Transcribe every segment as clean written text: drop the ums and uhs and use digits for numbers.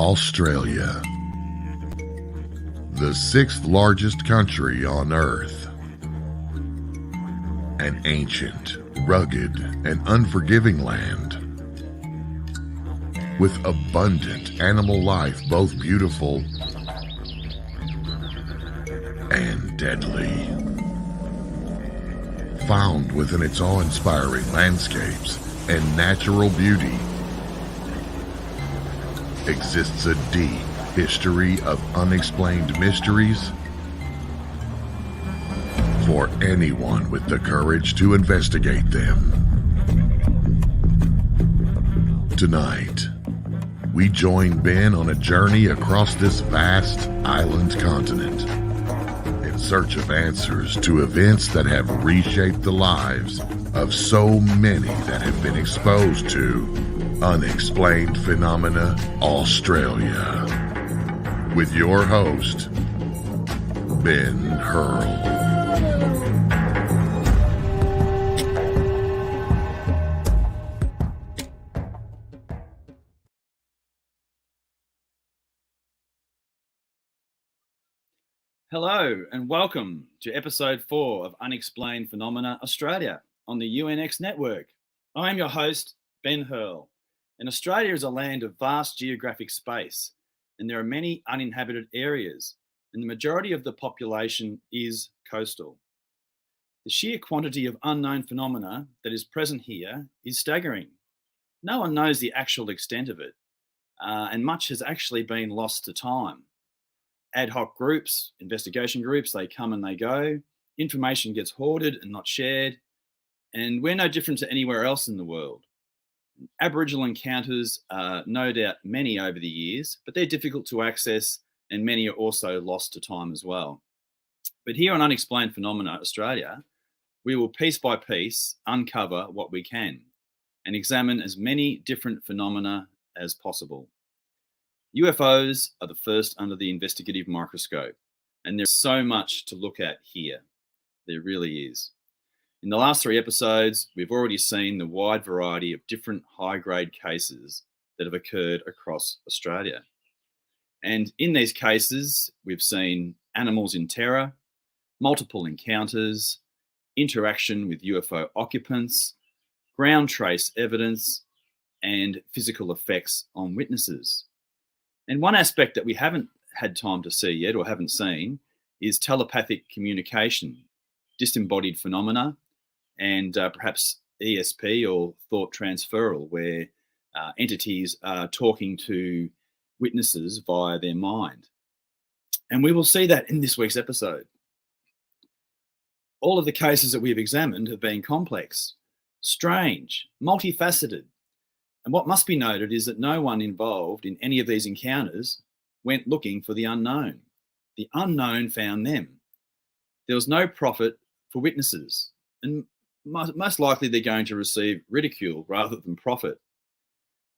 Australia, the sixth largest country on Earth. An ancient, rugged, and unforgiving land with abundant animal life, both beautiful and deadly. Found within its awe-inspiring landscapes and natural beauty exists a deep history of unexplained mysteries for anyone with the courage to investigate them. Tonight, we join Ben on a journey across this vast island continent in search of answers to events that have reshaped the lives of so many that have been exposed to Unexplained Phenomena Australia. With your host, Ben Hurl. Hello and welcome to episode 4 of Unexplained Phenomena Australia on the UNX network. I am your host, Ben Hurl, and Australia is a land of vast geographic space, and there are many uninhabited areas, and the majority of the population is coastal. The sheer quantity of unknown phenomena that is present here is staggering. No one knows the actual extent of it, and much has actually been lost to time. Ad hoc groups, investigation groups, they come and they go. Information gets hoarded and not shared. And we're no different to anywhere else in the world. Aboriginal encounters are no doubt many over the years, but they're difficult to access and many are also lost to time as well. But here on Unexplained Phenomena Australia, we will piece by piece uncover what we can and examine as many different phenomena as possible. UFOs are the first under the investigative microscope, and there's so much to look at here. There really is. In the last 3 episodes, we've already seen the wide variety of different high-grade cases that have occurred across Australia. And in these cases, we've seen animals in terror, multiple encounters, interaction with UFO occupants, ground trace evidence, and physical effects on witnesses. And one aspect that we haven't had time to see yet or haven't seen is telepathic communication, disembodied phenomena, and perhaps ESP or thought transferal, where entities are talking to witnesses via their mind. And we will see that in this week's episode. All of the cases that we've examined have been complex, strange, multifaceted. And what must be noted is that no one involved in any of these encounters went looking for the unknown. The unknown found them. There was no profit for witnesses, and most likely they're going to receive ridicule rather than profit.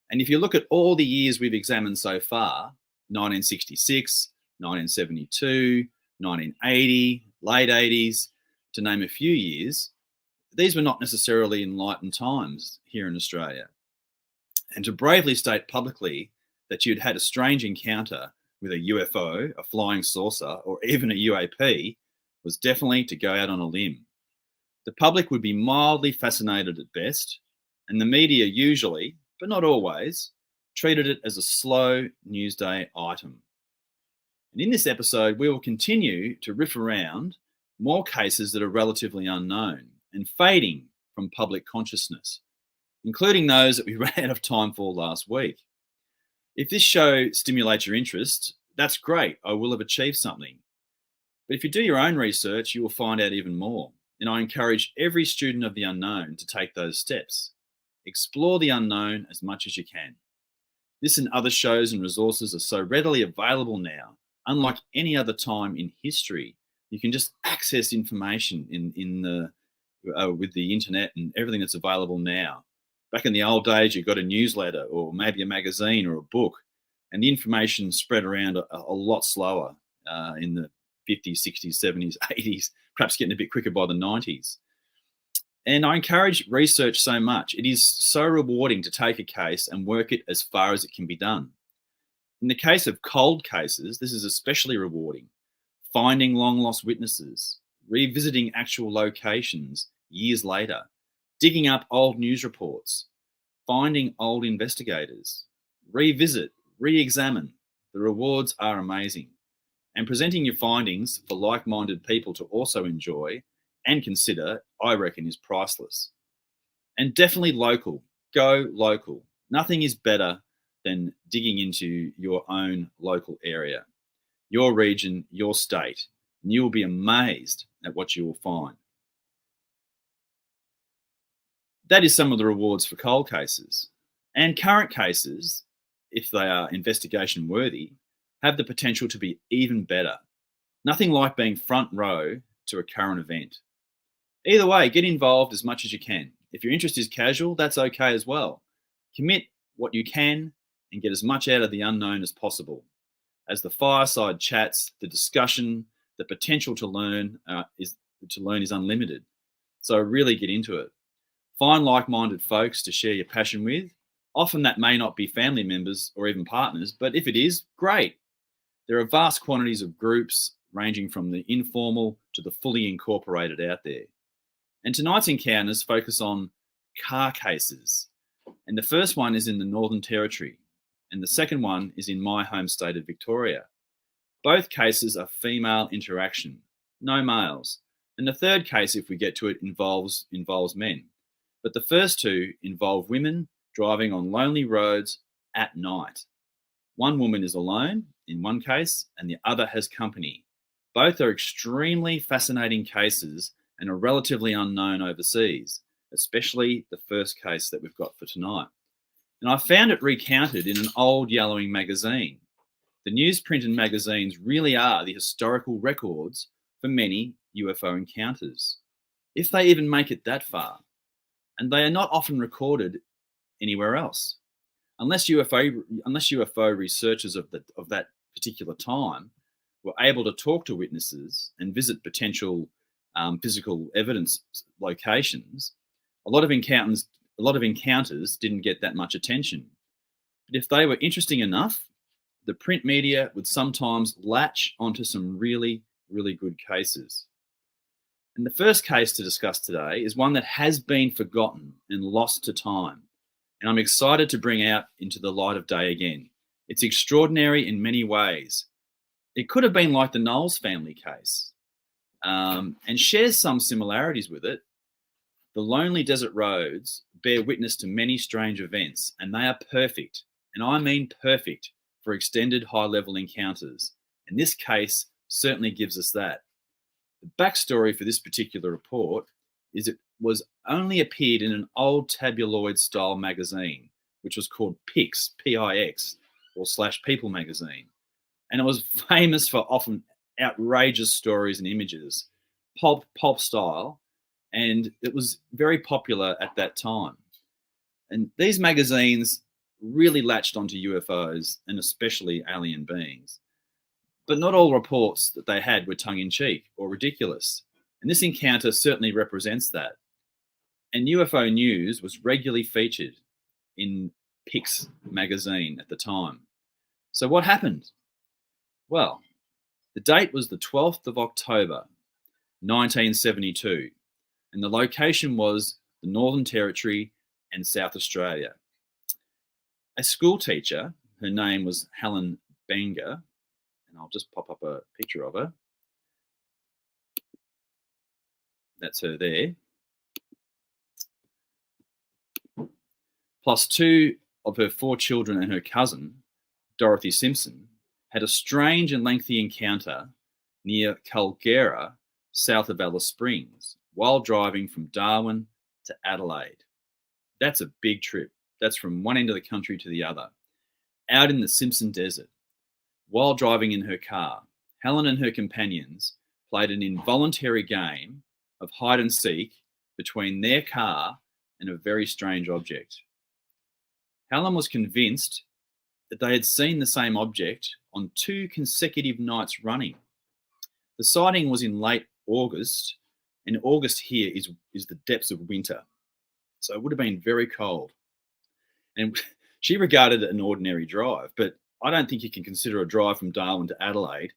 And if you look at all the years we've examined so far, 1966, 1972, 1980, late 80s, to name a few years, these were not necessarily enlightened times here in Australia. And to bravely state publicly that you'd had a strange encounter with a UFO, a flying saucer, or even a UAP was definitely to go out on a limb. The public would be mildly fascinated at best, and the media usually, but not always, treated it as a slow newsday item. And in this episode, we will continue to riff around more cases that are relatively unknown and fading from public consciousness, including those that we ran out of time for last week. If this show stimulates your interest, that's great. I will have achieved something. But if you do your own research, you will find out even more. And I encourage every student of the unknown to take those steps. Explore the unknown as much as you can. This and other shows and resources are so readily available now, unlike any other time in history. You can just access information with the internet and everything that's available now. Back in the old days, you got a newsletter or maybe a magazine or a book, and the information spread around a lot slower in the 50s, 60s, 70s, 80s, perhaps getting a bit quicker by the 90s. And I encourage research so much. It is so rewarding to take a case and work it as far as it can be done. In the case of cold cases, this is especially rewarding. Finding long-lost witnesses, revisiting actual locations years later, digging up old news reports, finding old investigators, revisit, re-examine. The rewards are amazing. And presenting your findings for like-minded people to also enjoy and consider, I reckon, is priceless. And definitely local. Go local. Nothing is better than digging into your own local area, your region, your state, and you will be amazed at what you will find. That is some of the rewards for cold cases. And current cases, if they are investigation worthy, have the potential to be even better. Nothing like being front row to a current event. Either way, get involved as much as you can. If your interest is casual, that's okay as well. Commit what you can and get as much out of the unknown as possible. As the fireside chats, the discussion, the potential to learn is unlimited. So really get into it. Find like-minded folks to share your passion with. Often that may not be family members or even partners, but if it is, great. There are vast quantities of groups ranging from the informal to the fully incorporated out there. And tonight's encounters focus on car cases. And the first one is in the Northern Territory, and the second one is in my home state of Victoria. Both cases are female interaction, no males. And the third case, if we get to it, involves men. But the first two involve women driving on lonely roads at night. One woman is alone in one case, and the other has company. Both are extremely fascinating cases and are relatively unknown overseas, especially the first case that we've got for tonight. And I found it recounted in an old yellowing magazine. The newsprint and magazines really are the historical records for many UFO encounters, if they even make it that far. And they are not often recorded anywhere else. Unless UFO researchers of that particular time were able to talk to witnesses and visit potential physical evidence locations, a lot of encounters didn't get that much attention. But if they were interesting enough, the print media would sometimes latch onto some really, really good cases. And the first case to discuss today is one that has been forgotten and lost to time. And I'm excited to bring out into the light of day again. It's extraordinary in many ways. It could have been like the Knowles family case, and shares some similarities with it. The lonely desert roads bear witness to many strange events, and they are perfect, and I mean perfect, for extended high-level encounters. And this case certainly gives us that. The backstory for this particular report is it was only appeared in an old tabloid-style magazine, which was called Pix, P-I-X, or /People magazine. And it was famous for often outrageous stories and images, pulp style, and it was very popular at that time. And these magazines really latched onto UFOs and especially alien beings. But not all reports that they had were tongue-in-cheek or ridiculous. And this encounter certainly represents that. And UFO news was regularly featured in Pix magazine at the time. So what happened? Well, the date was the 12th of October, 1972, and the location was the Northern Territory and South Australia. A school teacher, her name was Helen Banger, and I'll just pop up a picture of her. That's her there. Plus two of her 4 children and her cousin, Dorothy Simpson, had a strange and lengthy encounter near Culgera, south of Alice Springs, while driving from Darwin to Adelaide. That's a big trip. That's from one end of the country to the other. Out in the Simpson Desert. While driving in her car, Helen and her companions played an involuntary game of hide and seek between their car and a very strange object. Helen was convinced that they had seen the same object on 2 consecutive nights running. The sighting was in late August, and August here is the depths of winter. So it would have been very cold. And she regarded it an ordinary drive, but I don't think you can consider a drive from Darwin to Adelaide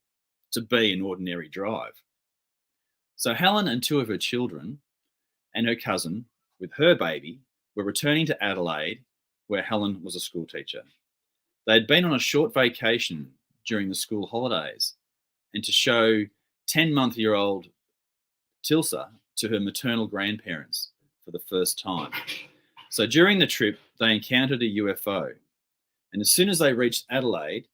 to be an ordinary drive. So Helen and two of her children and her cousin, with her baby, were returning to Adelaide, where Helen was a school teacher. They'd been on a short vacation during the school holidays and to show 10-month-old Tilsa to her maternal grandparents for the first time. So during the trip, they encountered a UFO. And as soon as they reached Adelaide,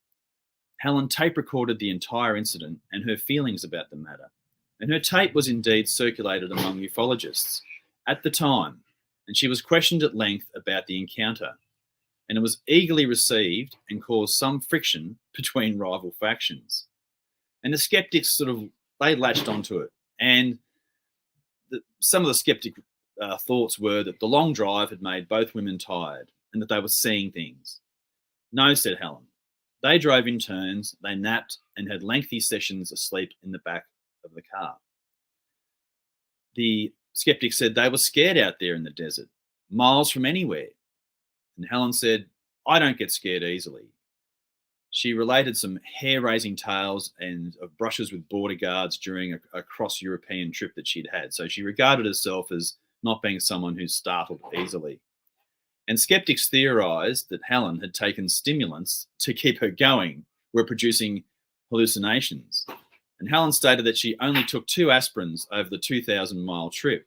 Helen tape recorded the entire incident and her feelings about the matter. And her tape was indeed circulated among ufologists at the time, and she was questioned at length about the encounter. And it was eagerly received and caused some friction between rival factions. And the skeptics they latched onto it. And some of the skeptic thoughts were that the long drive had made both women tired and that they were seeing things. No, said Helen. They drove in turns, they napped, and had lengthy sessions asleep in the back of the car. The skeptics said they were scared out there in the desert, miles from anywhere. And Helen said, I don't get scared easily. She related some hair-raising tales and of brushes with border guards during a cross-European trip that she'd had. So she regarded herself as not being someone who's startled easily. And skeptics theorised that Helen had taken stimulants to keep her going, were producing hallucinations. And Helen stated that she only took 2 aspirins over the 2,000-mile trip.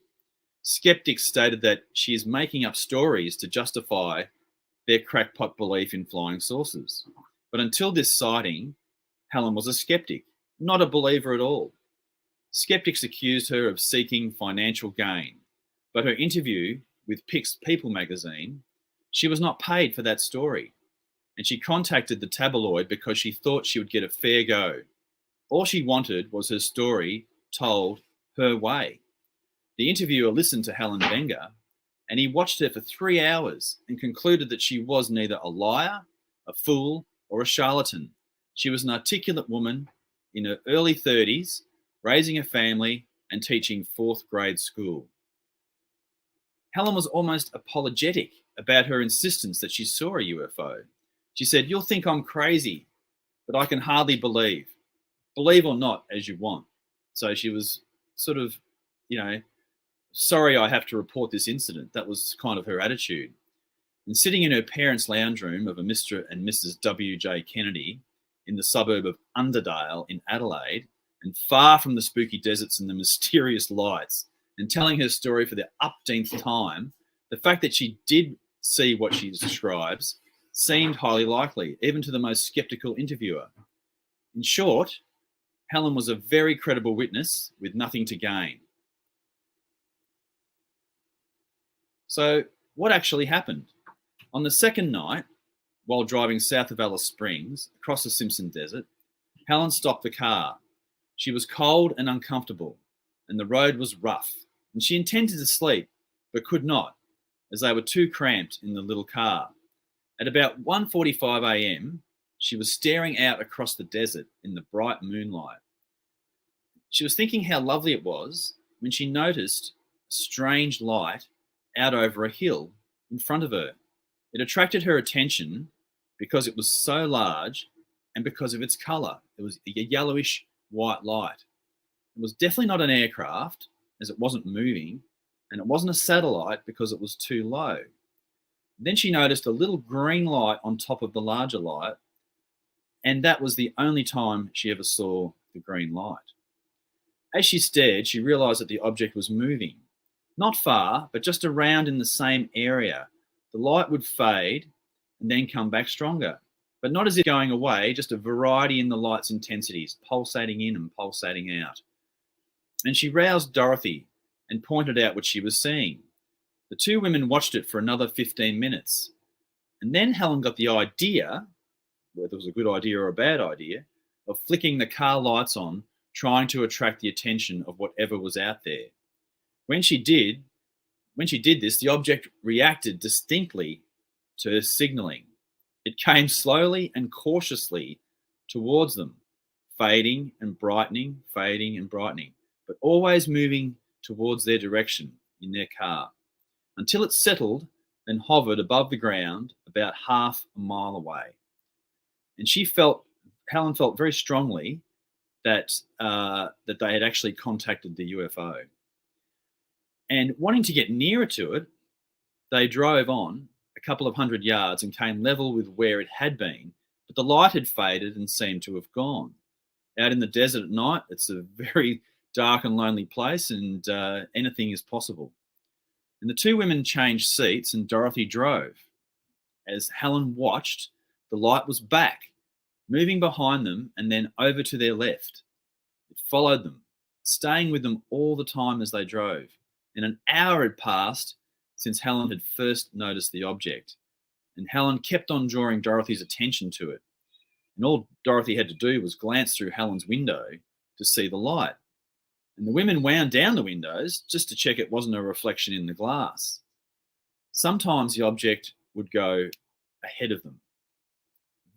Skeptics stated that she is making up stories to justify their crackpot belief in flying saucers. But until this sighting, Helen was a skeptic, not a believer at all. Skeptics accused her of seeking financial gain, but her interview with People magazine, she was not paid for that story. And she contacted the tabloid because she thought she would get a fair go. All she wanted was her story told her way. The interviewer listened to Helen Benger, and he watched her for 3 hours and concluded that she was neither a liar, a fool, or a charlatan. She was an articulate woman in her early 30s, raising a family and teaching 4th grade school. Helen was almost apologetic about her insistence that she saw a UFO. She said, you'll think I'm crazy, but I can hardly believe. Believe or not, as you want. So she was sorry I have to report this incident. That was kind of her attitude. And sitting in her parents' lounge room of a Mr. and Mrs. W.J. Kennedy in the suburb of Underdale in Adelaide, and far from the spooky deserts and the mysterious lights, and telling her story for the upteenth time, the fact that she did see what she describes seemed highly likely, even to the most skeptical interviewer. In short, Helen was a very credible witness with nothing to gain. So what actually happened? On the second night, while driving south of Alice Springs across the Simpson Desert, Helen stopped the car. She was cold and uncomfortable, and the road was rough, and she intended to sleep, but could not, as they were too cramped in the little car. At about 1:45 a.m., she was staring out across the desert in the bright moonlight. She was thinking how lovely it was when she noticed a strange light out over a hill in front of her. It attracted her attention because it was so large and because of its colour. It was a yellowish white light. It was definitely not an aircraft, as it wasn't moving, and it wasn't a satellite because it was too low. Then she noticed a little green light on top of the larger light, and that was the only time she ever saw the green light. As she stared, she realised that the object was moving. Not far, but just around in the same area. The light would fade and then come back stronger, but not as if going away, just a variety in the light's intensities, pulsating in and pulsating out. And she roused Dorothy and pointed out what she was seeing. The two women watched it for another 15 minutes. And then Helen got the idea, whether it was a good idea or a bad idea, of flicking the car lights on, trying to attract the attention of whatever was out there. When she did this, the object reacted distinctly to her signalling. It came slowly and cautiously towards them, fading and brightening, but always moving towards their direction in their car, until it settled and hovered above the ground about half a mile away. And Helen felt very strongly that that they had actually contacted the UFO. And wanting to get nearer to it, they drove on a couple of 100 yards and came level with where it had been, but the light had faded and seemed to have gone. Out in the desert at night, it's a very dark and lonely place, and anything is possible. And the two women changed seats, and Dorothy drove. As Helen watched, the light was back, moving behind them and then over to their left. It followed them, staying with them all the time as they drove. And an hour had passed since Helen had first noticed the object. And Helen kept on drawing Dorothy's attention to it. And all Dorothy had to do was glance through Helen's window to see the light. And the women wound down the windows just to check it wasn't a reflection in the glass. Sometimes the object would go ahead of them,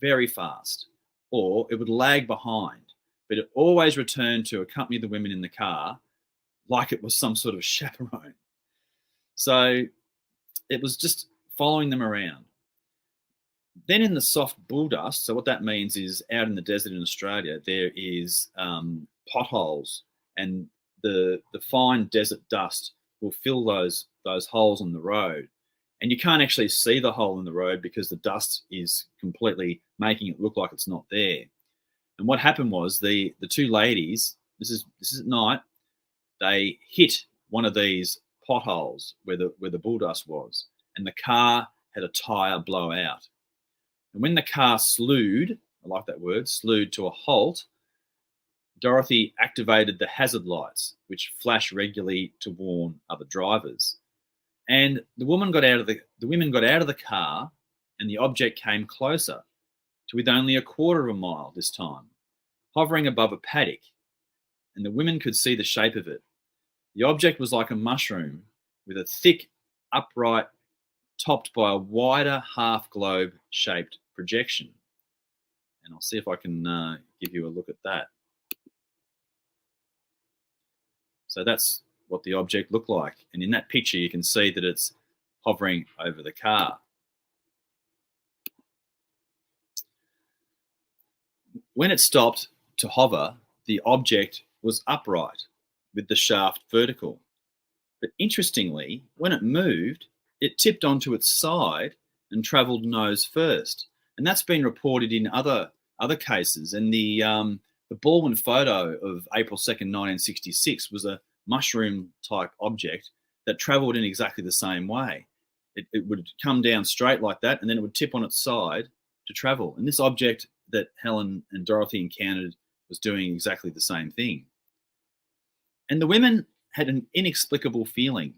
very fast, or it would lag behind, but it always returned to accompany the women in the car like it was some sort of chaperone. So it was just following them around. Then in the soft bull dust, so what that means is out in the desert in Australia, there is potholes, and the fine desert dust will fill those holes on the road. And you can't actually see the hole in the road because the dust is completely making it look like it's not there. And what happened was the two ladies, this is at night, they hit one of these potholes where the bull dust was, and the car had a tire blow out. And when the car slewed, I like that word, slewed to a halt, Dorothy activated the hazard lights, which flash regularly to warn other drivers. And the women got out of the car, and the object came closer, to within only a quarter of a mile this time, hovering above a paddock, and the women could see the shape of it. The object was like a mushroom with a thick, upright, topped by a wider half-globe shaped projection. And I'll see if I can give you a look at that. So that's what the object looked like. And in that picture, you can see that it's hovering over the car. When it stopped to hover, the object was upright with the shaft vertical. But interestingly, when it moved, it tipped onto its side and travelled nose first. And that's been reported in other cases. And the Baldwin photo of April 2nd, 1966 was a mushroom-type object that travelled in exactly the same way. It would come down straight like that, and then it would tip on its side to travel. And this object that Helen and Dorothy encountered was doing exactly the same thing. And the women had an inexplicable feeling.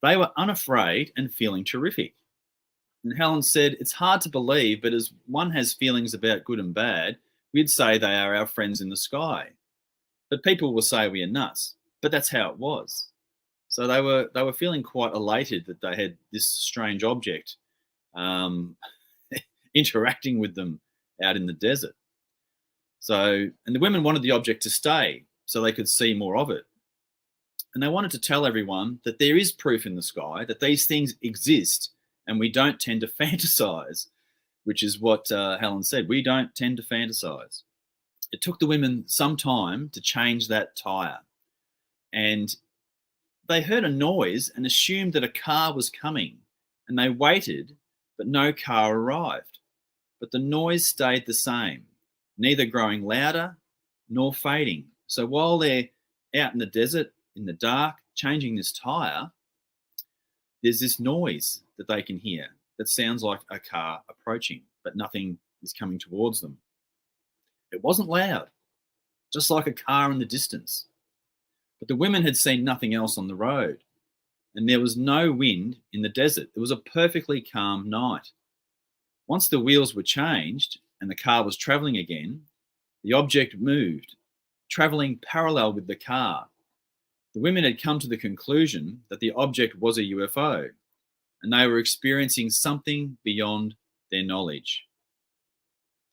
They were unafraid and feeling terrific. And Helen said, "It's hard to believe, but as one has feelings about good and bad, we'd say they are our friends in the sky. But people will say we are nuts." But that's how it was. So they were feeling quite elated that they had this strange object interacting with them out in the desert. So, and the women wanted the object to stay so they could see more of it. And they wanted to tell everyone that there is proof in the sky that these things exist, and we don't tend to fantasize, which is what Helen said. We don't tend to fantasize. It took the women some time to change that tire, and they heard a noise and assumed that a car was coming, and they waited, but no car arrived. But the noise stayed the same, neither growing louder nor fading. So while they're out in the desert, in the dark, changing this tire, there's this noise that they can hear that sounds like a car approaching, but nothing is coming towards them. It wasn't loud, just like a car in the distance. But the women had seen nothing else on the road, and there was no wind in the desert. It was a perfectly calm night. Once the wheels were changed and the car was travelling again, the object moved, travelling parallel with the car. The women had come to the conclusion that the object was a UFO, and they were experiencing something beyond their knowledge.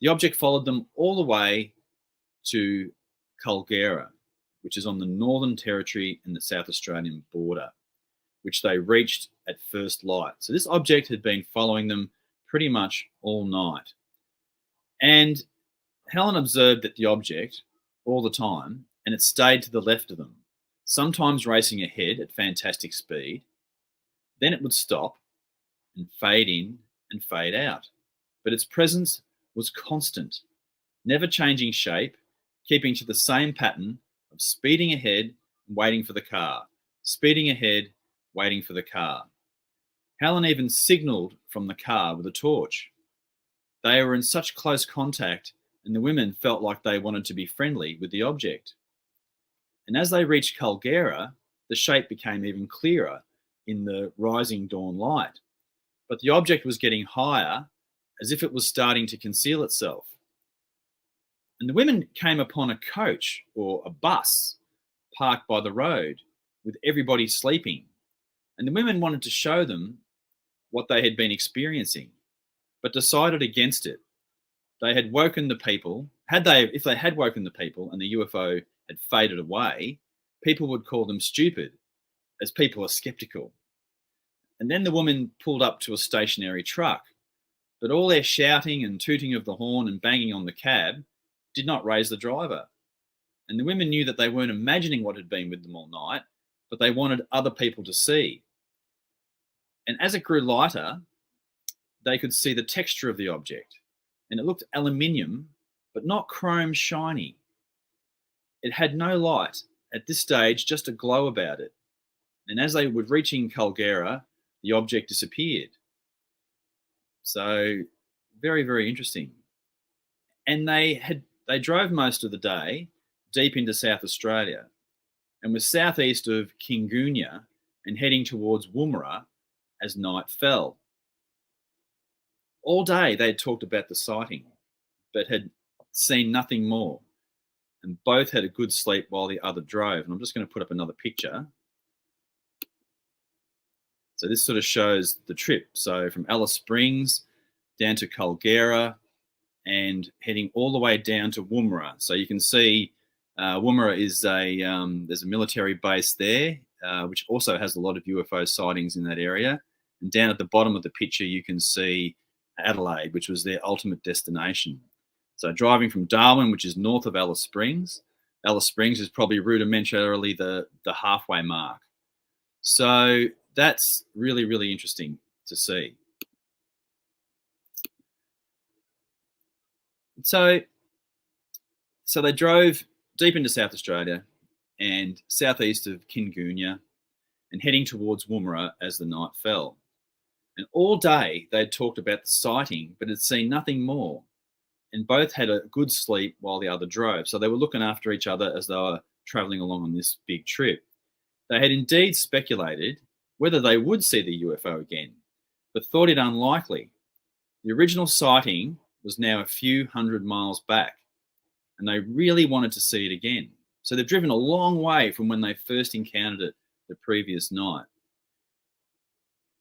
The object followed them all the way to Culgera, which is on the Northern Territory and the South Australian border, which they reached at first light. So this object had been following them pretty much all night. And Helen observed that the object all the time, and it stayed to the left of them, sometimes racing ahead at fantastic speed. Then it would stop and fade in and fade out. But its presence was constant, never changing shape, keeping to the same pattern of speeding ahead and waiting for the car, speeding ahead, waiting for the car. Helen even signalled from the car with a torch. They were in such close contact, and the women felt like they wanted to be friendly with the object. And as they reached Culgera, the shape became even clearer in the rising dawn light. But the object was getting higher, as if it was starting to conceal itself. And the women came upon a coach or a bus parked by the road with everybody sleeping. And the women wanted to show them what they had been experiencing, but decided against it. They had woken the people. If they had woken the people and the UFO had faded away, people would call them stupid, as people are skeptical. And then the woman pulled up to a stationary truck, but all their shouting and tooting of the horn and banging on the cab did not raise the driver. And the women knew that they weren't imagining what had been with them all night, but they wanted other people to see. And as it grew lighter, they could see the texture of the object, and it looked aluminium, but not chrome shiny. It had no light. At this stage, just a glow about it. And as they were reaching Culgera, the object disappeared. So very, very interesting. And they drove most of the day deep into South Australia and were southeast of Kingunya and heading towards Woomera as night fell. All day they had talked about the sighting, but had seen nothing more. And both had a good sleep while the other drove. And I'm just going to put up another picture. So this sort of shows the trip. So from Alice Springs down to Culgera and heading all the way down to Woomera. So you can see Woomera is there's a military base there, which also has a lot of UFO sightings in that area. And down at the bottom of the picture, you can see Adelaide, which was their ultimate destination. So driving from Darwin, which is north of Alice Springs is probably rudimentarily the halfway mark. So that's really, really interesting to see. So they drove deep into South Australia and southeast of Kingunya and heading towards Woomera as the night fell. And all day they had talked about the sighting, but had seen nothing more. And both had a good sleep while the other drove. So they were looking after each other as they were traveling along on this big trip. They had indeed speculated whether they would see the UFO again, but thought it unlikely. The original sighting was now a few hundred miles back, and they really wanted to see it again. So they've driven a long way from when they first encountered it the previous night.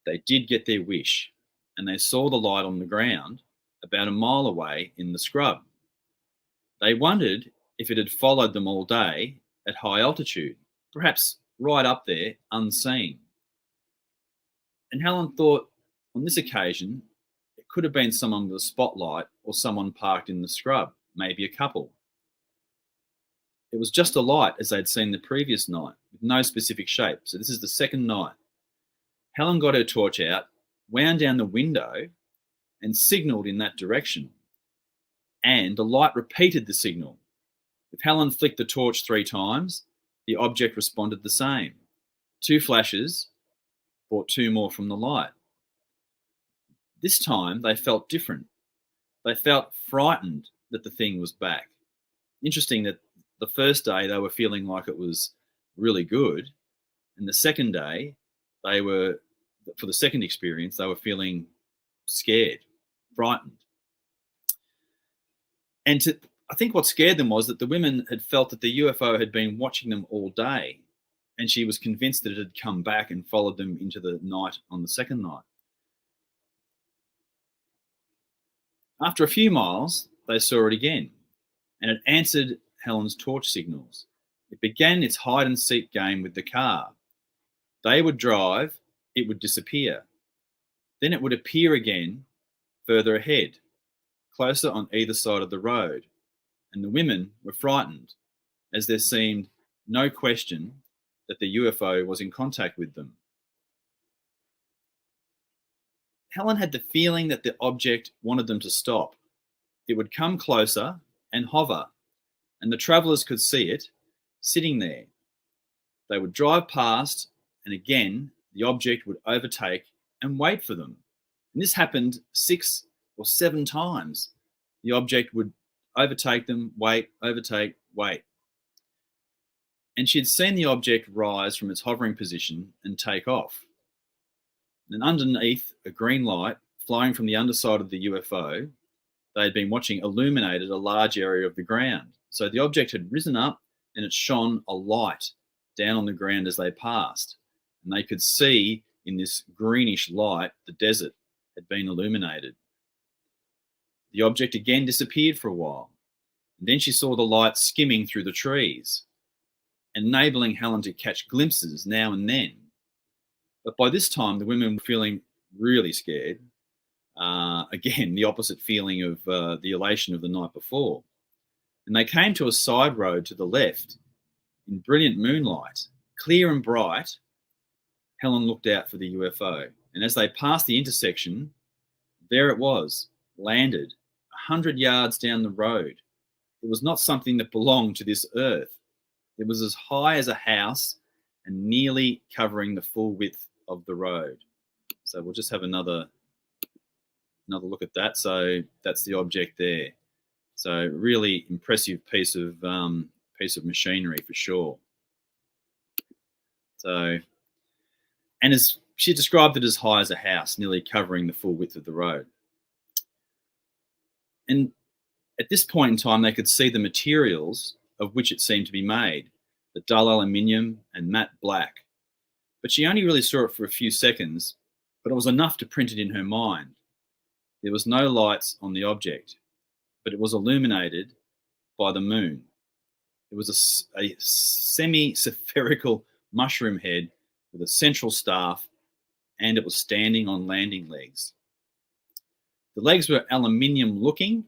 They did get their wish, and they saw the light on the ground about a mile away in the scrub. They wondered if it had followed them all day at high altitude, perhaps right up there, unseen. And Helen thought on this occasion, it could have been someone with a spotlight or someone parked in the scrub, maybe a couple. It was just a light as they'd seen the previous night, with no specific shape. So this is the second night. Helen got her torch out, wound down the window, and signalled in that direction. And the light repeated the signal. If Helen flicked the torch 3 times, the object responded the same. 2 flashes brought 2 more from the light. This time they felt different. They felt frightened that the thing was back. Interesting that the first day they were feeling like it was really good, and the second day for the second experience, they were feeling scared, frightened. And I think what scared them was that the women had felt that the UFO had been watching them all day, and she was convinced that it had come back and followed them into the night on the second night. After a few miles, they saw it again, and it answered Helen's torch signals. It began its hide-and-seek game with the car. They would drive, it would disappear. Then it would appear again further ahead. closer on either side of the road, and the women were frightened, as there seemed no question that the UFO was in contact with them. Helen had the feeling that the object wanted them to stop. It would come closer and hover, and the travellers could see it sitting there. They would drive past, and again, the object would overtake and wait for them. And this happened 6 or 7 times. The object would overtake them, wait, overtake, wait. And she had seen the object rise from its hovering position and take off. And underneath a green light flowing from the underside of the UFO, they had been watching illuminated a large area of the ground. So the object had risen up and it shone a light down on the ground as they passed. And they could see in this greenish light the desert had been illuminated. The object again disappeared for a while. And then she saw the light skimming through the trees, enabling Helen to catch glimpses now and then. But by this time, the women were feeling really scared. Again, the opposite feeling of the elation of the night before. And they came to a side road to the left in brilliant moonlight, clear and bright. Helen looked out for the UFO. And as they passed the intersection, there it was, landed 100 yards down the road. It was not something that belonged to this earth. It was as high as a house and nearly covering the full width of the road. So we'll just have another look at that. So that's the object there. So really impressive piece of machinery for sure. So, and as she described it as high as a house, nearly covering the full width of the road. And at this point in time, they could see the materials of which it seemed to be made, the dull aluminium and matte black. But she only really saw it for a few seconds, but it was enough to print it in her mind. There was no lights on the object, but it was illuminated by the moon. It was a semi-spherical mushroom head with a central staff, and it was standing on landing legs. The legs were aluminium looking,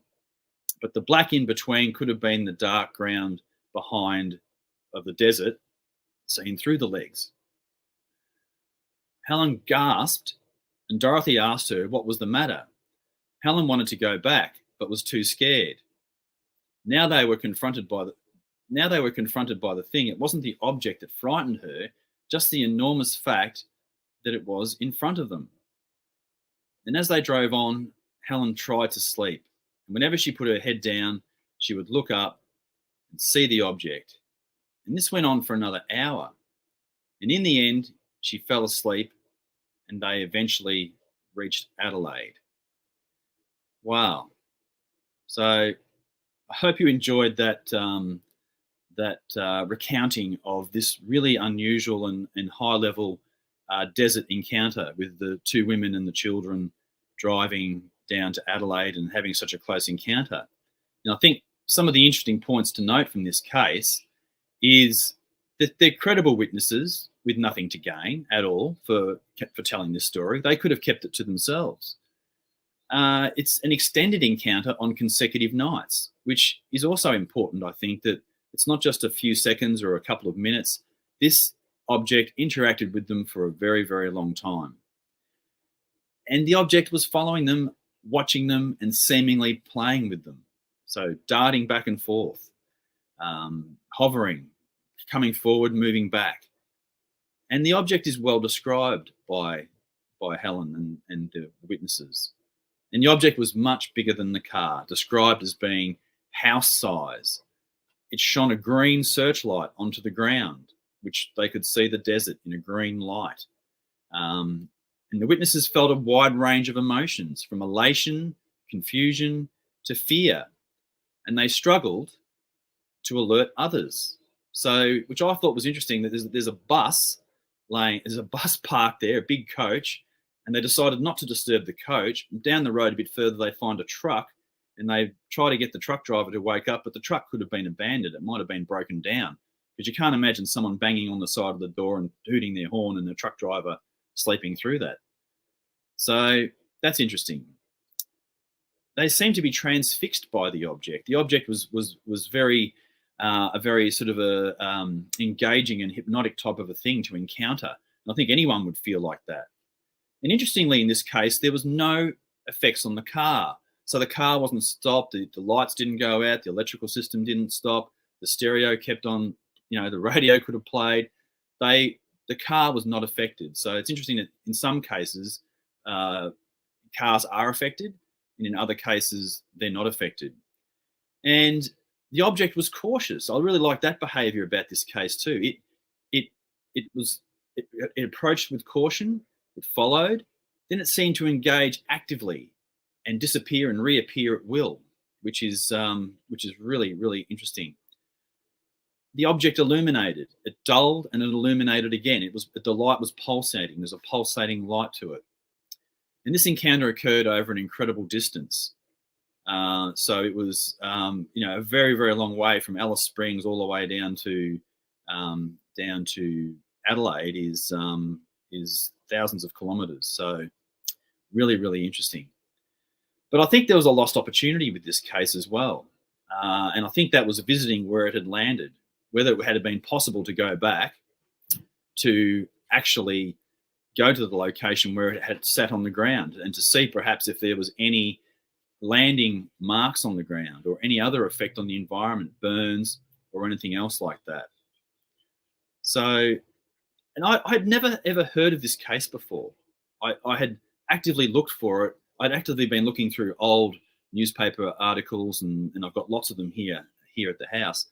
but the black in between could have been the dark ground behind of the desert seen through the legs. Helen gasped, and Dorothy asked her what was the matter. Helen wanted to go back, but was too scared. Now they were confronted by the thing. It wasn't the object that frightened her, just the enormous fact that it was in front of them. And as they drove on, Helen tried to sleep. And whenever she put her head down, she would look up and see the object. And this went on for another hour. And in the end, she fell asleep, and they eventually reached Adelaide. Wow. So I hope you enjoyed that recounting of this really unusual and high-level desert encounter with the 2 women and the children driving down to Adelaide and having such a close encounter. And I think some of the interesting points to note from this case is that they're credible witnesses with nothing to gain at all for telling this story. They could have kept it to themselves. It's an extended encounter on consecutive nights, which is also important, I think, that it's not just a few seconds or a couple of minutes. This object interacted with them for a very, very long time. And the object was following them, watching them, and seemingly playing with them. So darting back and forth, hovering, coming forward, moving back. And the object is well described by Helen and the witnesses. And the object was much bigger than the car, described as being house size. It shone a green searchlight onto the ground, which they could see the desert in a green light. And the witnesses felt a wide range of emotions, from elation, confusion, to fear. And they struggled to alert others. So, which I thought was interesting, that there's a bus parked there, a big coach, and they decided not to disturb the coach. Down the road a bit further, they find a truck, and they try to get the truck driver to wake up, but the truck could have been abandoned. It might have been broken down, because you can't imagine someone banging on the side of the door and hooting their horn and the truck driver sleeping through that. So that's interesting. they seemed to be transfixed by the object. The object was very a very sort of a engaging and hypnotic type of a thing to encounter. And I think anyone would feel like that. And interestingly, in this case, there was no effects on the car. So the car wasn't stopped, the lights didn't go out, the electrical system didn't stop, the stereo kept on, the radio could have played. The car was not affected. So it's interesting that in some cases, cars are affected, and in other cases, they're not affected. And the object was cautious. I really like that behaviour about this case too. It approached with caution, it followed, then it seemed to engage actively and disappear and reappear at will, which is really, really interesting. The object illuminated. It dulled and it illuminated again. The light was pulsating. There's a pulsating light to it. And this encounter occurred over an incredible distance. So it was, a very, very long way from Alice Springs all the way down to Adelaide is thousands of kilometres. So really, really interesting. But I think there was a lost opportunity with this case as well. And I think that was visiting where it had landed, whether it had been possible to go back to actually go to the location where it had sat on the ground and to see perhaps if there was any landing marks on the ground or any other effect on the environment, burns or anything else like that. So, and I had never ever heard of this case before. I had actively looked for it. I'd actively been looking through old newspaper articles and I've got lots of them here at the house.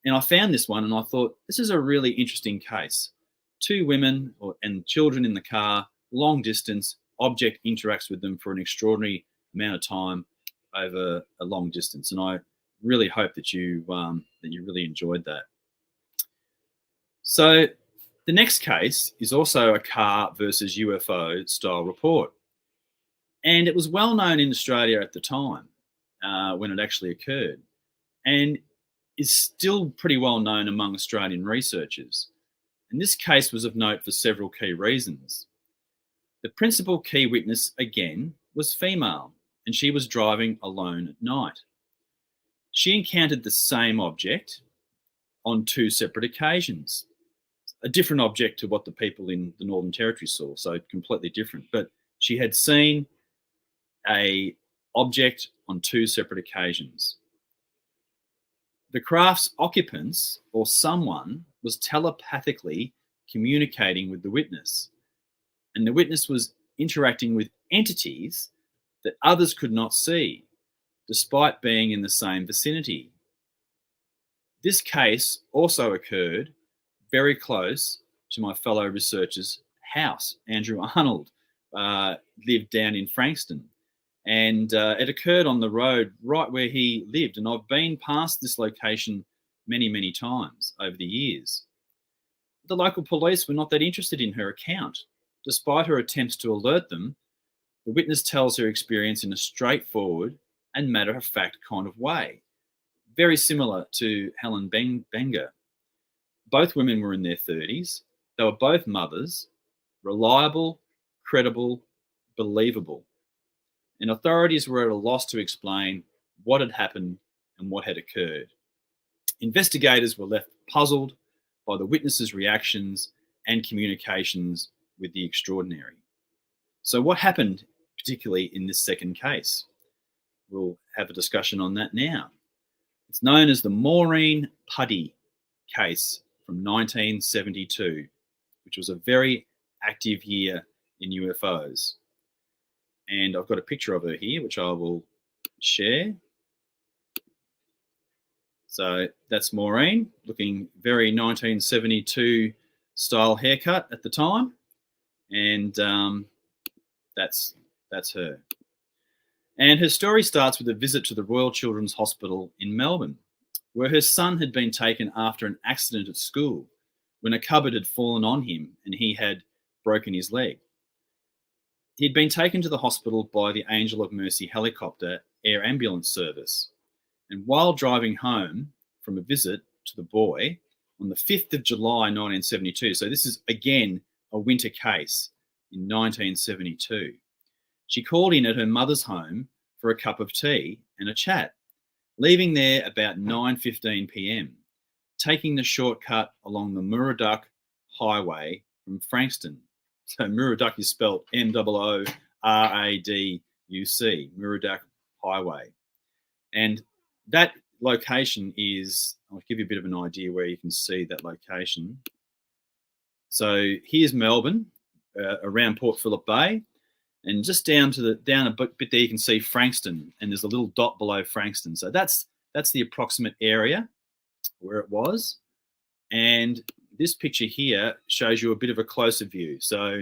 And I found this one and I thought, this is a really interesting case. Two women and children in the car, long distance, object interacts with them for an extraordinary amount of time over a long distance. And I really hope that you really enjoyed that. So the next case is also a car versus UFO style report. And it was well known in Australia at the time when it actually occurred, and is still pretty well known among Australian researchers. And this case was of note for several key reasons. The principal key witness, again, was female, and she was driving alone at night. She encountered the same object on two separate occasions. A different object to what the people in the Northern Territory saw, so completely different. But she had seen an object on two separate occasions. The craft's occupants or someone was telepathically communicating with the witness, and the witness was interacting with entities that others could not see, despite being in the same vicinity. This case also occurred very close to my fellow researcher's house. Andrew Arnold lived down in Frankston, and it occurred on the road right where he lived. And I've been past this location many, many times over the years. The local police were not that interested in her account. Despite her attempts to alert them, the witness tells her experience in a straightforward and matter-of-fact kind of way, very similar to Helen Benger. Both women were in their 30s. They were both mothers, reliable, credible, believable. And authorities were at a loss to explain what had happened and what had occurred. Investigators were left puzzled by the witnesses' reactions and communications with the extraordinary. So what happened, particularly in this second case? We'll have a discussion on that now. It's known as the Maureen Puddy Case from 1972, which was a very active year in UFOs. And I've got a picture of her here, which I will share. So that's Maureen, looking very 1972 style haircut at the time. And that's her. And her story starts with a visit to the Royal Children's Hospital in Melbourne, where her son had been taken after an accident at school when a cupboard had fallen on him and he had broken his leg. He'd been taken to the hospital by the Angel of Mercy helicopter air ambulance service. And while driving home from a visit to the boy on the 5th of July 1972, so this is again a winter case in 1972, she called in at her mother's home for a cup of tea and a chat, leaving there about 9:15 p.m., taking the shortcut along the Murray Highway from Frankston. So Murray is spelled Mooraduc, Murray Highway. And that location is, I'll give you a bit of an idea where you can see that location. So here's Melbourne, around Port Phillip Bay, and just down a bit there you can see Frankston, and there's a little dot below Frankston. So that's the approximate area where it was. And this picture here shows you a bit of a closer view. So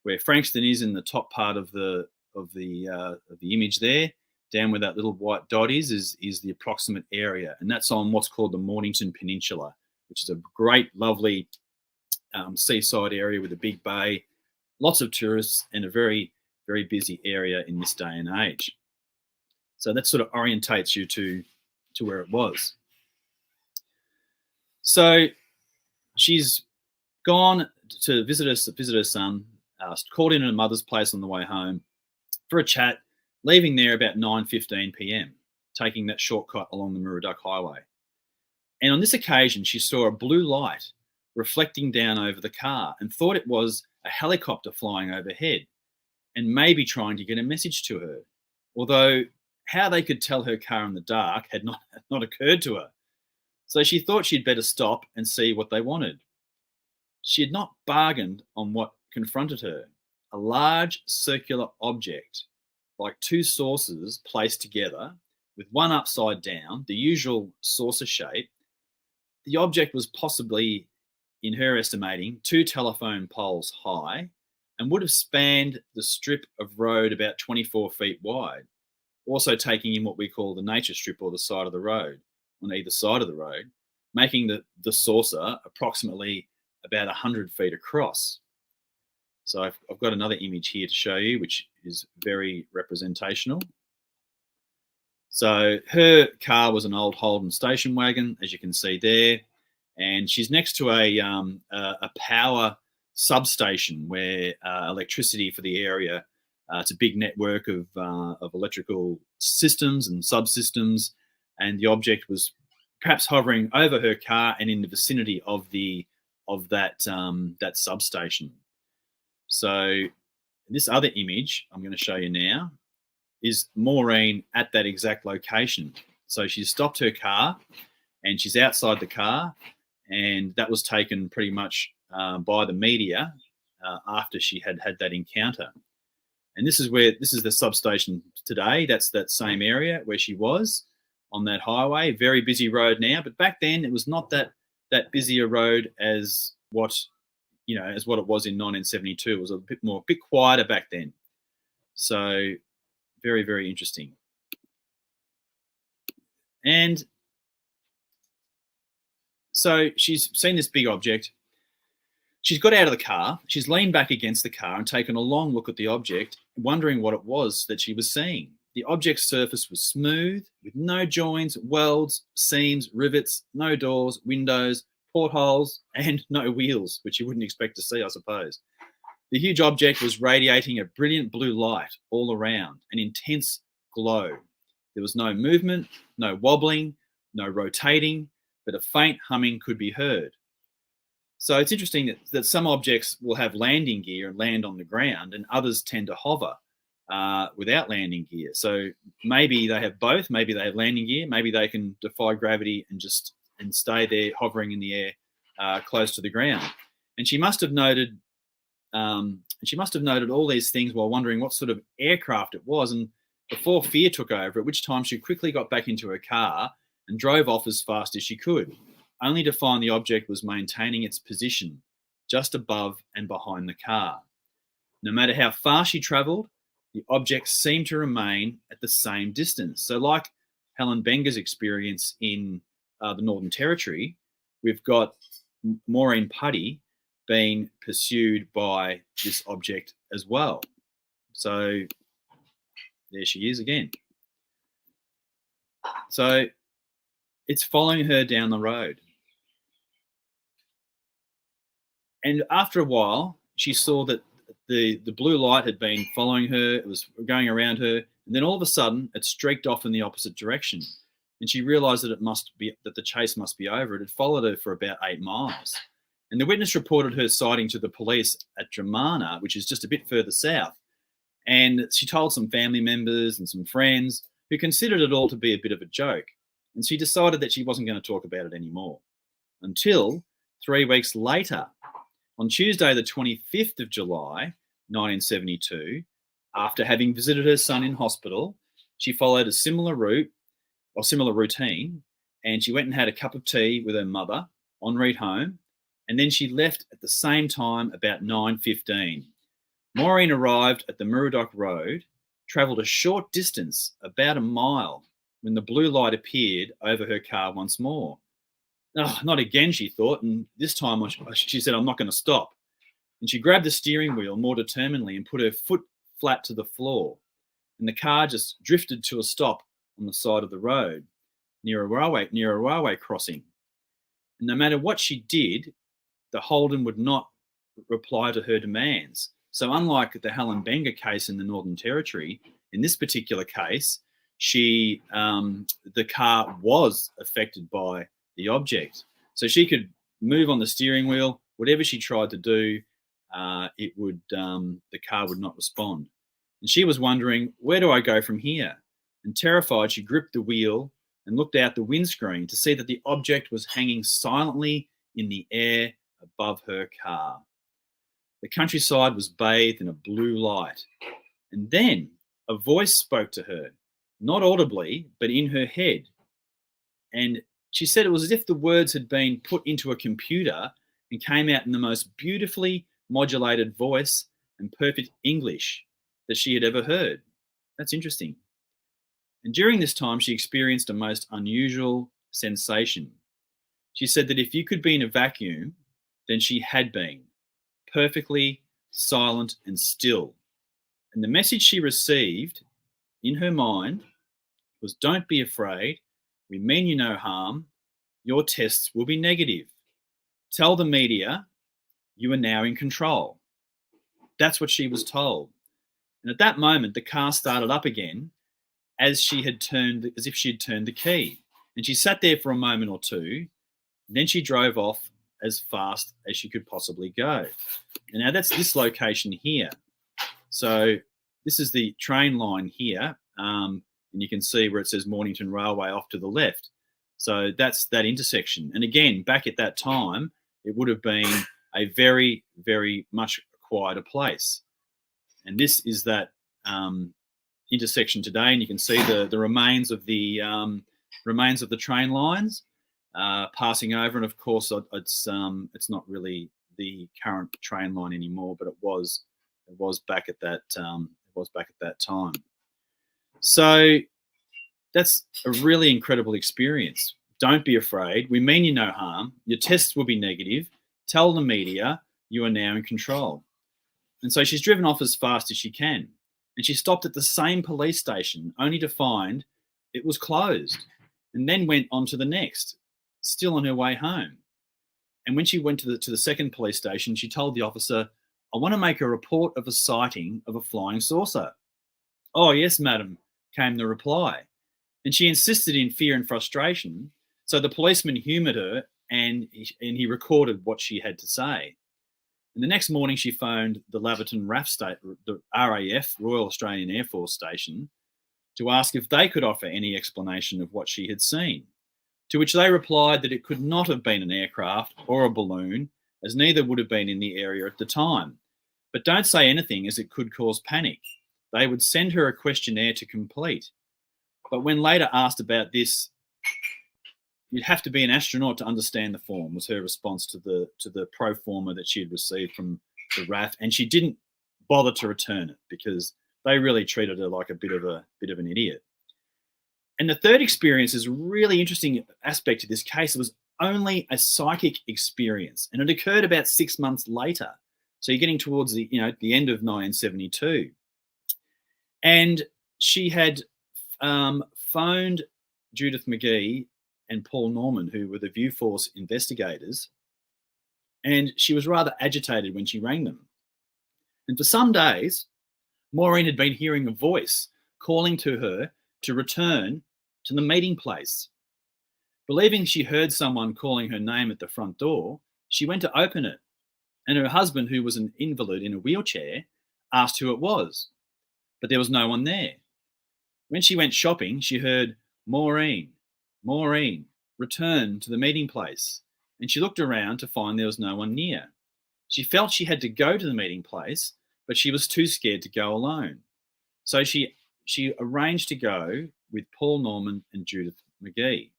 where Frankston is in the top part of the image there, down where that little white dot is the approximate area, and that's on what's called the Mornington Peninsula, which is a great, lovely seaside area with a big bay, lots of tourists, and a very, very busy area in this day and age. So that sort of orientates you to where it was. So she's gone to visit her son, called in at her mother's place on the way home for a chat, leaving there about 9:15 p.m., taking that shortcut along the Murray Highway. And on this occasion, she saw a blue light reflecting down over the car and thought it was a helicopter flying overhead and maybe trying to get a message to her, although how they could tell her car in the dark had not occurred to her. So she thought she'd better stop and see what they wanted. She had not bargained on what confronted her, a large circular object, like two saucers placed together with one upside down, the usual saucer shape. The object was possibly, in her estimating, 2 telephone poles high and would have spanned the strip of road about 24 feet wide, also taking in what we call the nature strip or the side of the road on either side of the road, making the saucer approximately about 100 feet across. So I've got another image here to show you, which is very representational. So her car was an old Holden station wagon, as you can see there, and she's next to a power substation where electricity for the area. It's a big network of electrical systems and subsystems, and the object was perhaps hovering over her car and in the vicinity of that substation. So this other image I'm going to show you now is Maureen at that exact location. So she's stopped her car and she's outside the car, and that was taken pretty much by the media after she had that encounter. And this is the substation today. That's that same area where she was on that highway. Very busy road now, but back then it was not that busier road as what it was in 1972. It was a bit quieter back then. So very, very interesting. And so she's seen this big object. She's got out of the car. She's leaned back against the car and taken a long look at the object, wondering what it was that she was seeing. The object's surface was smooth, with no joins, welds, seams, rivets, no doors, windows, portholes, and no wheels, which you wouldn't expect to see, I suppose. The huge object was radiating a brilliant blue light all around, an intense glow. There was no movement, no wobbling, no rotating, but a faint humming could be heard. So it's interesting that some objects will have landing gear and land on the ground, and others tend to hover without landing gear. So maybe they have both. Maybe they have landing gear. Maybe they can defy gravity and stay there hovering in the air close to the ground. And she must have noted all these things while wondering what sort of aircraft it was. And before fear took over, at which time she quickly got back into her car and drove off as fast as she could, only to find the object was maintaining its position just above and behind the car. No matter how far she travelled, the object seemed to remain at the same distance. So like Helen Benger's experience in the Northern Territory, we've got Maureen Puddy being pursued by this object as well. So there she is again. So it's following her down the road. And after a while, she saw that the blue light had been following her. It was going around her, and And then all of a sudden, it streaked off in the opposite direction. And she realised that the chase must be over. It had followed her for about 8 miles. And the witness reported her sighting to the police at Dramana, which is just a bit further south. And she told some family members and some friends who considered it all to be a bit of a joke. And she decided that she wasn't going to talk about it anymore. Until 3 weeks later, on Tuesday, the 25th of July, 1972, after having visited her son in hospital, she followed a similar routine, and she went and had a cup of tea with her mother en route home, and then she left at the same time about 9:15. Maureen arrived at the Murdoch Road, travelled a short distance, about a mile, when the blue light appeared over her car once more. Oh, not again, she thought, and this time she said, I'm not going to stop. And she grabbed the steering wheel more determinedly and put her foot flat to the floor, and the car just drifted to a stop on the side of the road near a railway crossing. And no matter what she did, the Holden would not reply to her demands. So unlike the Helen Benga case in the Northern Territory, in this particular case, the car was affected by the object. So she could move on the steering wheel, whatever she tried to do, the car would not respond. And she was wondering, where do I go from here? And terrified, she gripped the wheel and looked out the windscreen to see that the object was hanging silently in the air above her car. The countryside was bathed in a blue light. And then a voice spoke to her, not audibly, but in her head. And she said it was as if the words had been put into a computer and came out in the most beautifully modulated voice and perfect English that she had ever heard. That's interesting. And during this time, she experienced a most unusual sensation. She said that if you could be in a vacuum, then she had been, perfectly silent and still. And the message she received in her mind was, don't be afraid. We mean you no harm. Your tests will be negative. Tell the media you are now in control. That's what she was told. And at that moment, the car started up again as if she had turned the key. And she sat there for a moment or two. And then she drove off as fast as she could possibly go. And now that's this location here. So this is the train line here. And you can see where it says Mornington Railway off to the left. So that's that intersection. And again, back at that time, it would have been a very, very much quieter place. And this is that intersection today, and you can see the remains of the train lines passing over. And of course, it's not really the current train line anymore, but it was back at that time. So that's a really incredible experience. Don't be afraid. We mean you no harm. Your tests will be negative. Tell the media you are now in control. And so she's driven off as fast as she can. And she stopped at the same police station only to find it was closed, and then went on to the next, still on her way home. And when she went to the second police station, she told the officer, I want to make a report of a sighting of a flying saucer. Oh, yes, madam, came the reply. And she insisted in fear and frustration. So the policeman humoured her, and he recorded what she had to say. And the next morning, she phoned the Laverton the RAF, Royal Australian Air Force Station, to ask if they could offer any explanation of what she had seen, to which they replied that it could not have been an aircraft or a balloon, as neither would have been in the area at the time. But don't say anything, as it could cause panic. They would send her a questionnaire to complete. But when later asked about this, you'd have to be an astronaut to understand the form, was her response to the pro forma that she had received from the RAF, and she didn't bother to return it because they really treated her like a bit of an idiot. And the third experience is a really interesting aspect of this case. It was only a psychic experience, and it occurred about 6 months later. So you're getting towards the end of 1972, and she had phoned Judith McGee and Paul Norman, who were the Viewforce investigators, and she was rather agitated when she rang them. And for some days, Maureen had been hearing a voice calling to her to return to the meeting place. Believing she heard someone calling her name at the front door, she went to open it, and her husband, who was an invalid in a wheelchair, asked who it was, but there was no one there. When she went shopping, she heard, "Maureen, Maureen, return to the meeting place," and she looked around to find there was no one near. She felt she had to go to the meeting place, but she was too scared to go alone. So she arranged to go with Paul Norman and Judith McGee.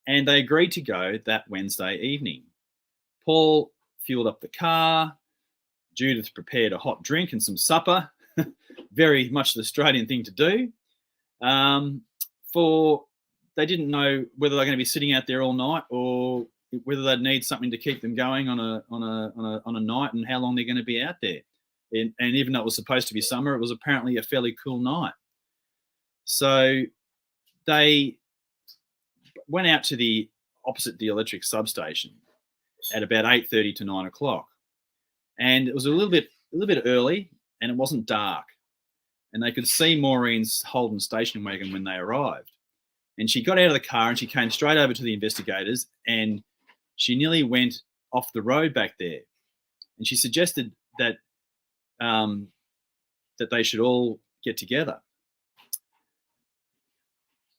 And they agreed to go that Wednesday evening. Paul fueled up the car. Judith prepared a hot drink and some supper. Very much the Australian thing to do. For they didn't know whether they're going to be sitting out there all night or whether they'd need something to keep them going on a night, and how long they're going to be out there. And even though it was supposed to be summer, it was apparently a fairly cool night. So they went out to the opposite the electric substation at about 8:30 to 9 o'clock, and it was a little bit early, and it wasn't dark, and they could see Maureen's Holden station wagon when they arrived. And she got out of the car and she came straight over to the investigators, and she nearly went off the road back there. And she suggested that that they should all get together.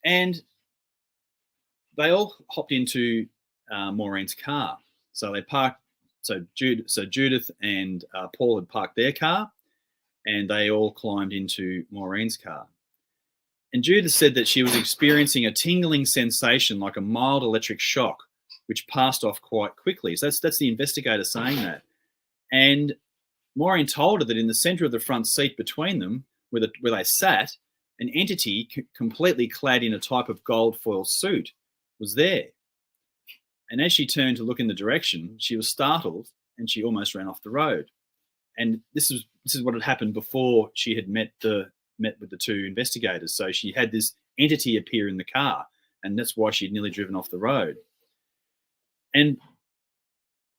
And they all hopped into Maureen's car. So they parked. So Judith and Paul had parked their car, and they all climbed into Maureen's car. And Judith said that she was experiencing a tingling sensation like a mild electric shock, which passed off quite quickly. So that's the investigator saying that. And Maureen told her that in the centre of the front seat between them, where they sat, an entity completely clad in a type of gold foil suit was there. And as she turned to look in the direction, she was startled and she almost ran off the road. And this is what had happened before she had met with the two investigators. So she had this entity appear in the car, and that's why she'd nearly driven off the road. And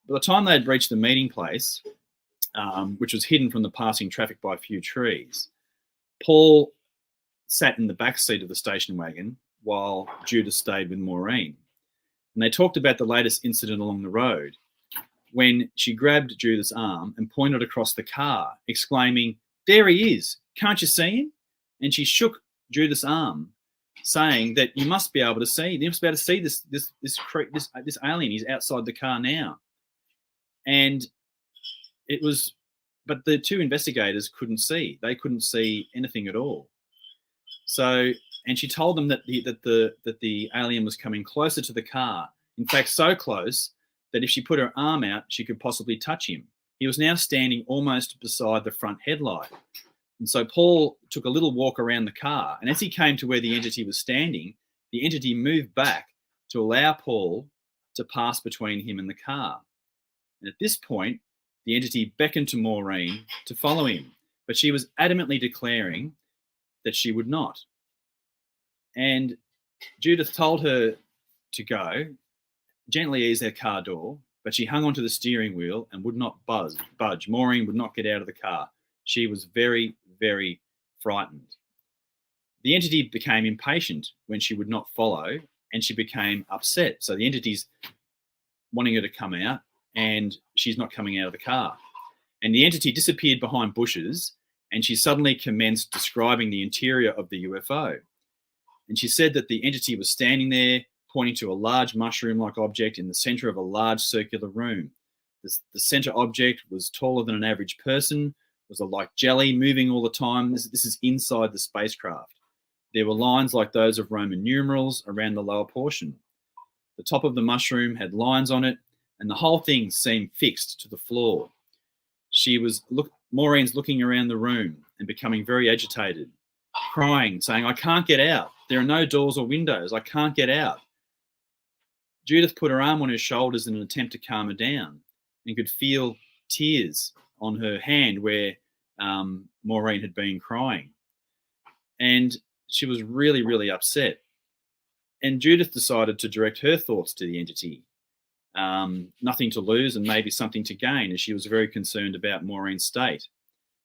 by the time they had reached the meeting place, which was hidden from the passing traffic by a few trees, Paul sat in the back seat of the station wagon while Judith stayed with Maureen. And they talked about the latest incident along the road, when she grabbed Judith's arm and pointed across the car, exclaiming, "There he is. Can't you see him?" And she shook Judith's arm, saying that you must be able to see this alien. He's outside the car now. And it was, but the two investigators couldn't see. They couldn't see anything at all. So, and she told them that the alien was coming closer to the car. In fact, so close that if she put her arm out, she could possibly touch him. He was now standing almost beside the front headlight. And so Paul took a little walk around the car, and as he came to where the entity was standing, the entity moved back to allow Paul to pass between him and the car. And at this point, the entity beckoned to Maureen to follow him, but she was adamantly declaring that she would not. And Judith told her to go, gently ease their car door, but she hung onto the steering wheel and would not budge. Maureen would not get out of the car. She was very, very frightened. The entity became impatient when she would not follow, and she became upset. So the entity's wanting her to come out, and she's not coming out of the car. And the entity disappeared behind bushes, and she suddenly commenced describing the interior of the UFO. And she said that the entity was standing there, pointing to a large mushroom-like object in the centre of a large circular room. The centre object was taller than an average person, was like jelly, moving all the time. This is inside the spacecraft. There were lines like those of Roman numerals around the lower portion. The top of the mushroom had lines on it, and the whole thing seemed fixed to the floor. Maureen's looking around the room and becoming very agitated, crying, saying, "I can't get out. There are no doors or windows. I can't get out." Judith put her arm on her shoulders in an attempt to calm her down, and could feel tears on her hand where Maureen had been crying. And she was really, really upset. And Judith decided to direct her thoughts to the entity. Nothing to lose and maybe something to gain, as she was very concerned about Maureen's state.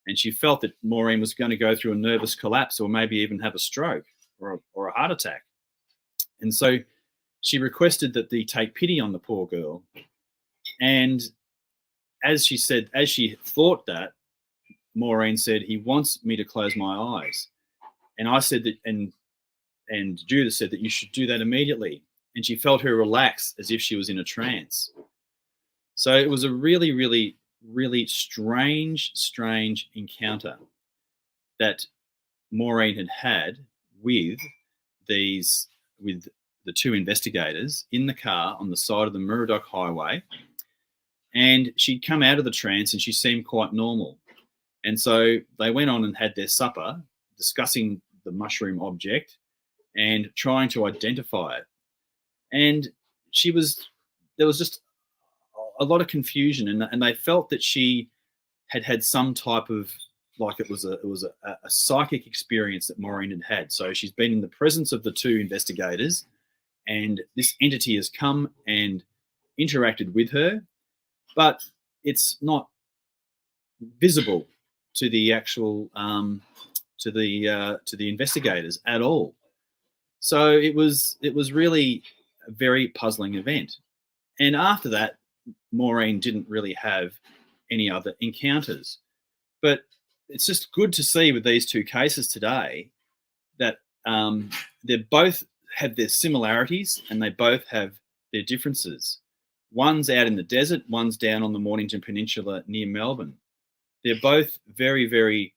and she felt that Maureen was going to go through a nervous collapse or maybe even have a stroke or a heart attack. And so she requested that they take pity on the poor girl. And as she thought that, Maureen said, "He wants me to close my eyes." And I said that, and Judith said that you should do that immediately. And she felt her relax as if she was in a trance. So it was a really, really, really strange encounter that Maureen had with the two investigators in the car on the side of the Murdoch Highway. And she'd come out of the trance and she seemed quite normal. And so they went on and had their supper, discussing the mushroom object and trying to identify it. And there was just a lot of confusion, and they felt that she had some type of, like it was a psychic experience that Maureen had had. So she's been in the presence of the two investigators, and this entity has come and interacted with her, but it's not visible to the actual to the investigators at all. So it was really a very puzzling event. And after that, Maureen didn't really have any other encounters. But it's just good to see with these two cases today that they both have their similarities and they both have their differences. One's out in the desert, one's down on the Mornington Peninsula near Melbourne. They're both very, very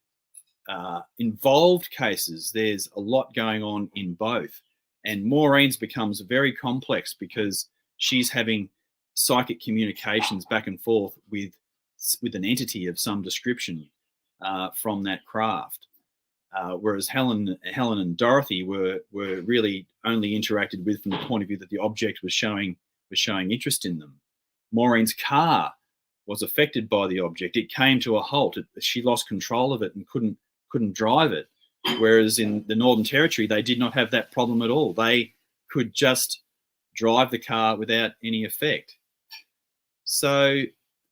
involved cases. There's a lot going on in both. And Maureen's becomes very complex because she's having psychic communications back and forth with an entity of some description from that craft. Whereas Helen and Dorothy were really only interacted with from the point of view that the object was showing interest in them. Maureen's car was affected by the object. It came to a halt. She lost control of it and couldn't drive it. Whereas in the Northern Territory, they did not have that problem at all. They could just drive the car without any effect. So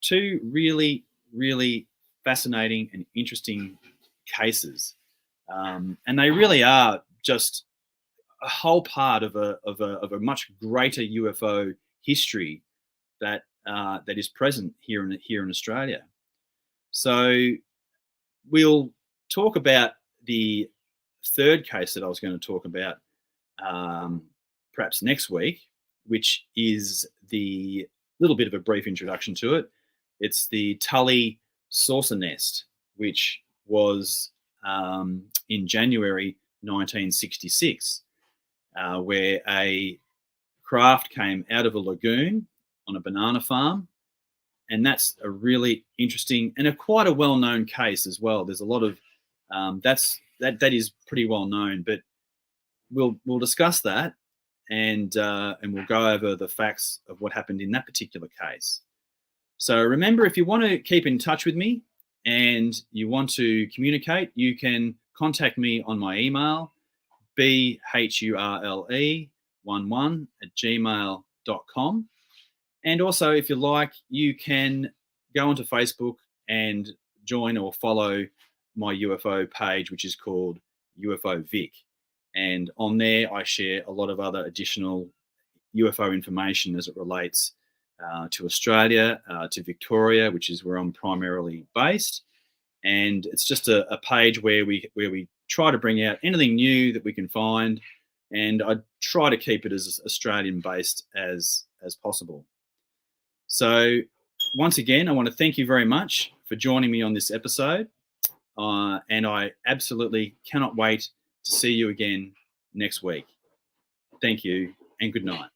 two really, really fascinating and interesting cases. And they really are just a whole part of a much greater UFO history that is present here in Australia. So we'll talk about the third case that I was going to talk about perhaps next week, which is the little bit of a brief introduction to it. It's the Tully saucer nest, which was in January 1966, where a craft came out of a lagoon on a banana farm. And that's a really interesting and quite a well-known case as well. There's a lot of that is pretty well known, but we'll discuss that and we'll go over the facts of what happened in that particular case. So remember, if you want to keep in touch with me and you want to communicate, you can contact me on my email, bhurle11@gmail.com. And also, if you like, you can go onto Facebook and join or follow my UFO page, which is called UFO Vic. And on there, I share a lot of other additional UFO information as it relates to Australia, to Victoria, which is where I'm primarily based. And it's just a page where we try to bring out anything new that we can find. And I try to keep it as Australian-based as possible. So once again, I want to thank you very much for joining me on this episode. And I absolutely cannot wait to see you again next week. Thank you and good night.